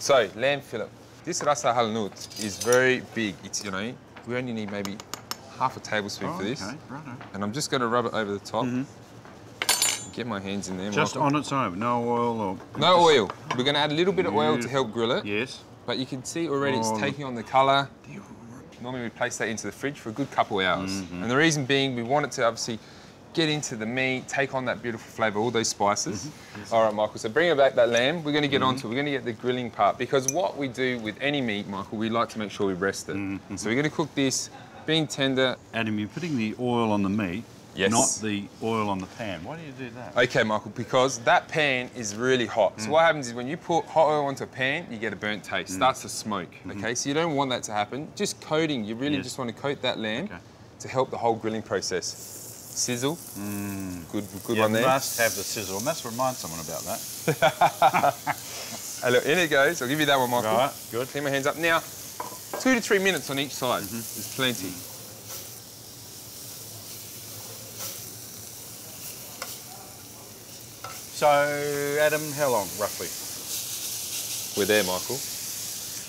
So, lamb fillet. This Ras El Hanout is very big. It's, you know, we only need maybe half a tablespoon for this. Okay, righto. And I'm just going to rub it over the top. Get my hands in there, Just Michael. on its own, no oil or... No oil. We're going to add a little bit of oil to help grill it. Yes. But you can see already it's taking on the colour. Normally we place that into the fridge for a good couple of hours. And the reason being, we want it to obviously get into the meat, take on that beautiful flavour, all those spices. Yes. All right, Michael, so bringing back that lamb, we're going to get onto it. We're going to get the grilling part, because what we do with any meat, Michael, we like to make sure we rest it. So we're going to cook this, being tender. Adam, you're putting the oil on the meat, not the oil on the pan. Why do you do that? Okay, Michael, because that pan is really hot. So what happens is when you put hot oil onto a pan, you get a burnt taste, starts to smoke, okay? So you don't want that to happen. Just coating, you really just want to coat that lamb to help the whole grilling process. Sizzle, good one there. You must have the sizzle. I must remind someone about that. Hey, look, in it goes. I'll give you that one, Michael. Right, good. Clean my hands up. Now, 2 to 3 minutes on each side. There's plenty. So, Adam, how long, roughly? We're there, Michael.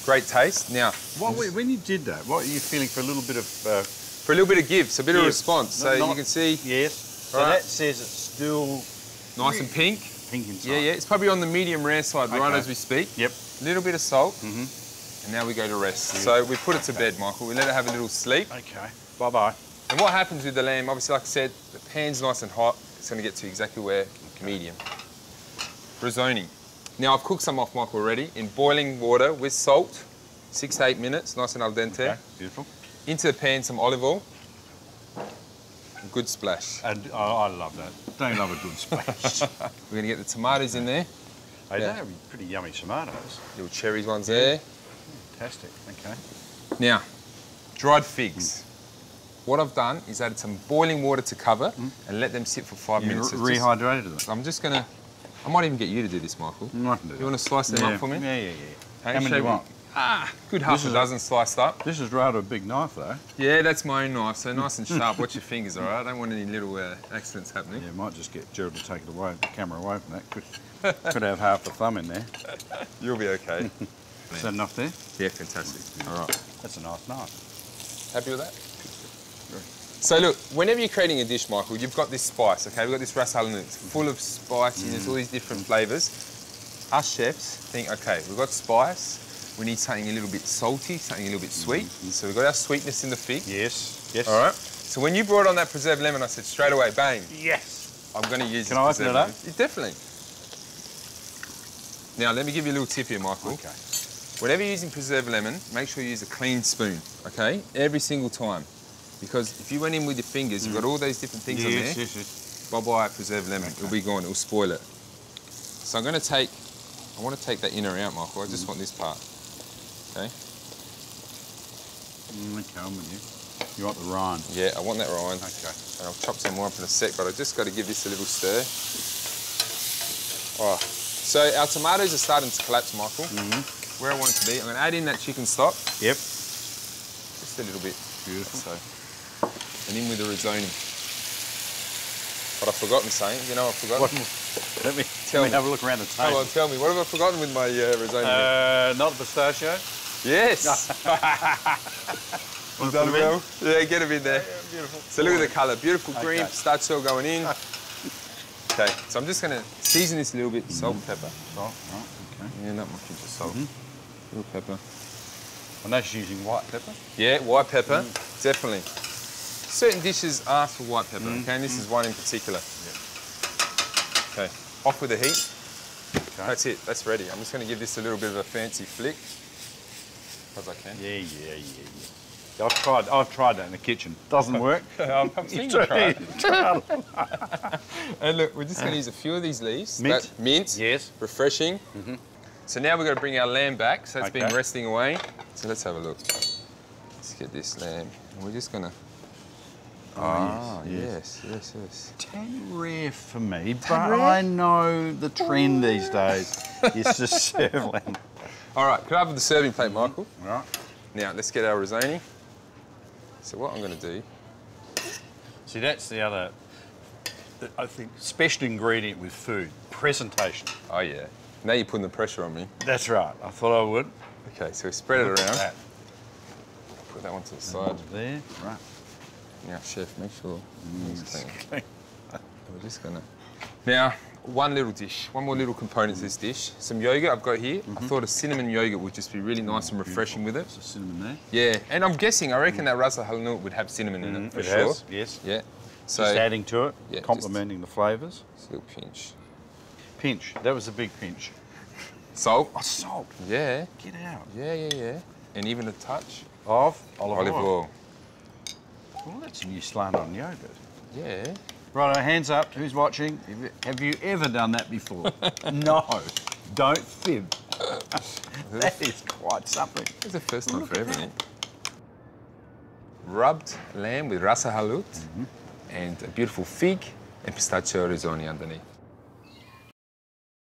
Great taste. Now, when you did that, what are you feeling for a little bit of... for a little bit of give, so a bit of response. So you can see... Yes. So that says it's still... Nice and pink. Pink inside. Yeah. It's probably on the medium rare side right as we speak. Yep. A little bit of salt. And now we go to rest. So we put it to bed, Michael. We let it have a little sleep. Okay. Bye-bye. And what happens with the lamb, obviously, like I said, the pan's nice and hot. It's going to get to exactly where, medium. Risoni. Now, I've cooked some off, Michael, already in boiling water with salt. 6 to 8 minutes, nice and al dente. Okay, beautiful. Into the pan, some olive oil. A good splash. And I love that. Don't love a good splash. We're going to get the tomatoes in there. Hey, they're pretty yummy tomatoes. Little cherries ones there. Fantastic, okay. Now, dried figs. What I've done is added some boiling water to cover and let them sit for 5 minutes. Rehydrated them. I'm just going to... I might even get you to do this, Michael. I can do You want to slice them up for me? Yeah. How many do you want? Good half a dozen sliced up. This is rather a big knife, though. Yeah, that's my own knife, so nice and sharp. Watch your fingers, all right? I don't want any little accidents happening. Yeah, might just get Gerald to take the camera away from that. Could have half the thumb in there. You'll be okay. Is that enough there? Yeah, fantastic. All right. That's a nice knife. Happy with that? So look, whenever you're creating a dish, Michael, you've got this spice, okay? We've got this Ras El Hanout. It's full of spiciness, all these different flavours. Us chefs think, okay, we've got spice, we need something a little bit salty, something a little bit sweet. So we've got our sweetness in the fig. Yes. All right. So when you brought on that preserved lemon, I said straight away, bang. Yes. I'm going to use Can I open it up? Definitely. Now, let me give you a little tip here, Michael. Okay. Whenever you're using preserved lemon, make sure you use a clean spoon, okay? Every single time. Because if you went in with your fingers, you've got all those different things on there. Yes. Bye-bye preserved lemon. It'll be gone. It'll spoil it. So I'm going to take... I want to take that inner out, Michael. I just want this part. Okay? Okay, I'm with you. You want the rind? Yeah, I want that rind. Okay. And I'll chop some more up in a sec, but I just got to give this a little stir. All right. So our tomatoes are starting to collapse, Michael. Where I want it to be. I'm going to add in that chicken stock. Yep. Just a little bit. Beautiful. So. And in with the risoni. What I've forgotten saying, you know I've forgotten? Let me have a look around the table. Come on, tell me, what have I forgotten with my risoni? Not the pistachio? Yes! You done well? Yeah, get them in there. Yeah, beautiful. So look at the colour, beautiful green pistachio going in. Okay, so I'm just going to season this a little bit, salt, pepper. Salt, right, okay. Yeah, not much of salt. Little pepper. I know she's using white pepper. Yeah, white pepper, definitely. Certain dishes ask for white pepper, okay, and this is one in particular. Okay, off with the heat. Okay. That's it, that's ready. I'm just going to give this a little bit of a fancy flick, as I can. Yeah. I've tried that in the kitchen. Doesn't work. I've seen you try it. And look, we're just going to use a few of these leaves. Mint. Yes. Refreshing. So now we've got to bring our lamb back. So it's been resting away. So let's have a look. Let's get this lamb. And we're just going to... yes. Tan rare for me, but I know the trend these days is to serve lamb. All right, could I have the serving plate, Michael? All right. Now, let's get our risoni. So what I'm going to do... See, that's the other, I think, special ingredient with food, presentation. Oh, yeah. Now you're putting the pressure on me. That's right. I thought I would. Okay, so we spread it Look at around. that. Put that one to the side. There, right. Now, chef, make sure it's clean. Okay. We're just gonna... Now, one more little component to this dish. Some yogurt I've got here. I thought a cinnamon yogurt would just be really nice and refreshing with it. There's a cinnamon there. Yeah, and I'm guessing, I reckon that Ras El Hanout would have cinnamon in it, for sure. Has, yes. Yeah. So, Just adding to it, yeah, complementing the flavours. just a little pinch. Pinch. That was a big pinch. Salt. Oh, salt. Yeah. Get out. Yeah. And even a touch. Of olive oil. Oil. Well, that's a new slant on yogurt. Yeah. Righto, hands up. Who's watching? Have you ever done that before? No. Don't fib. That is quite something. It's the first time for everything. Rubbed lamb with Ras El Hanout and a beautiful fig and pistachio risoni underneath.